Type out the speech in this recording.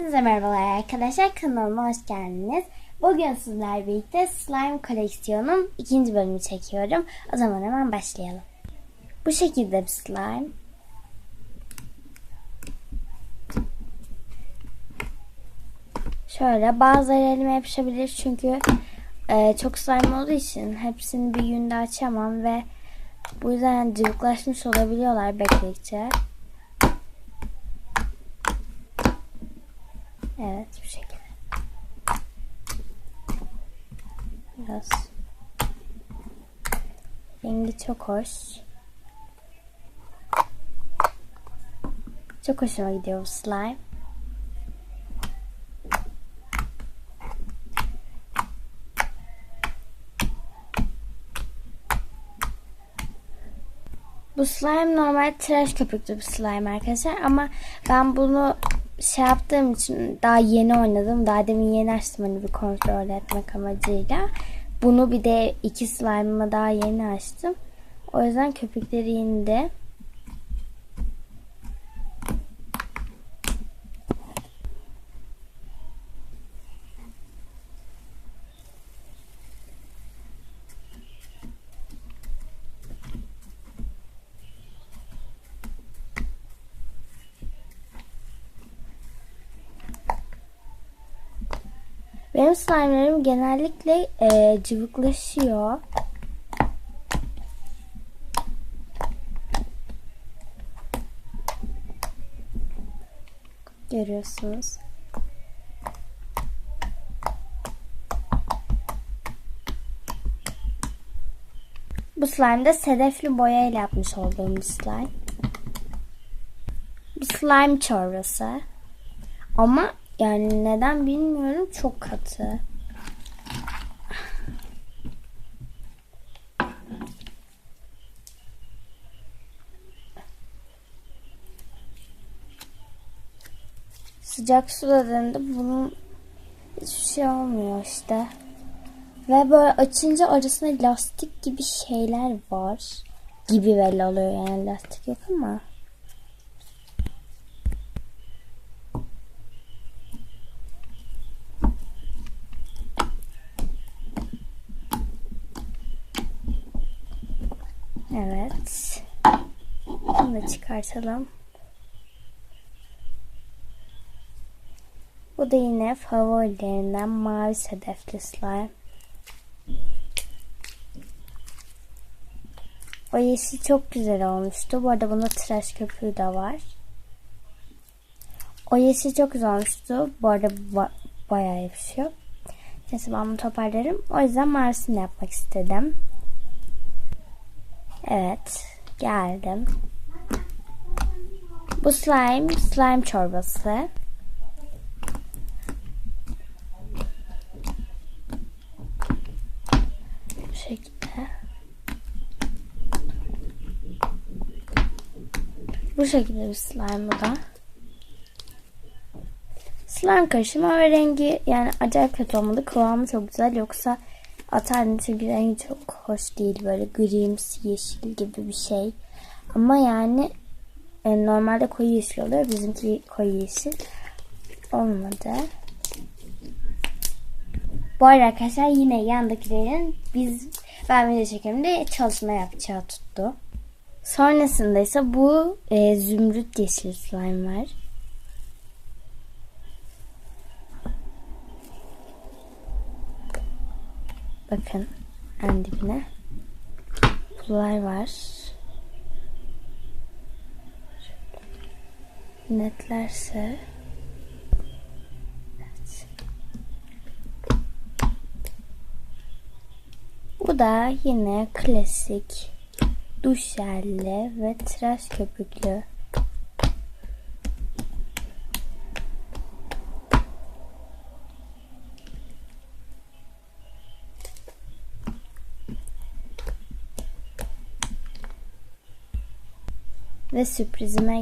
Herkese merhabalar arkadaşlar, kanalıma hoş geldiniz. Bugün sizlerle birlikte slime koleksiyonum 2. bölümü çekiyorum. O zaman hemen başlayalım. Bu şekilde bir slime. Şöyle bazıları elime yapışabilir çünkü çok slime olduğu için hepsini bir günde açamam ve bu yüzden cıvıklaşmış olabiliyorlar bekledikçe. Evet, bu şekilde. Biraz rengi çok hoş. Çok hoşuma gidiyor bu slime. Bu slime normal tıraş köpüklü bir slime arkadaşlar ama ben bunu yaptığım için daha yeni oynadım. Daha demin yeni açtım hani bir kontrol etmek amacıyla. Bunu bir de 2 slime'ımı daha yeni açtım. O yüzden köpükleri indi. Benim slime'larım genellikle cıvıklaşıyor. Görüyorsunuz. Bu slime de sedefli boya ile yapmış olduğum bir slime. Bir slime çorbası. Ama yani neden bilmiyorum, çok katı. Sıcak suda döndü. Bunun hiçbir şey olmuyor işte. Ve böyle açınca arasında lastik gibi şeyler var. Gibi belli oluyor, yani lastik yok ama. Evet. Bunu da çıkartalım. Bu da yine favorilerinden mavi sedefli slime. O yeşil çok güzel olmuştu. Bu arada bunda tıraş köpüğü de var. O yeşil çok güzel olmuştu. Bu arada bayağı yapışıyor. Neyse, ben bunu toparlarım. O yüzden mavisini yapmak istedim. Evet. Geldim. Bu slime çorbası. Bu şekilde. Bu şekilde bir slime bu da. Slime karışımı ve rengi yani acayip kötü olmadı. Kıvamı çok güzel. Yoksa atardım çünkü rengi çok hoş değil. Böyle grimsi yeşil gibi bir şey. Ama yani normalde koyu yeşil oluyor. Bizimki koyu yeşil olmadı. Bu arada arkadaşlar yine yandakilerin ben video çekimde çalışma yapacağı tuttu. Sonrasında ise bu zümrüt yeşil slime var. Bakın en dibine pullar var. Netlerse evet. Bu da yine klasik duş jelli ve tıraş köpüklü. Ve sürprizime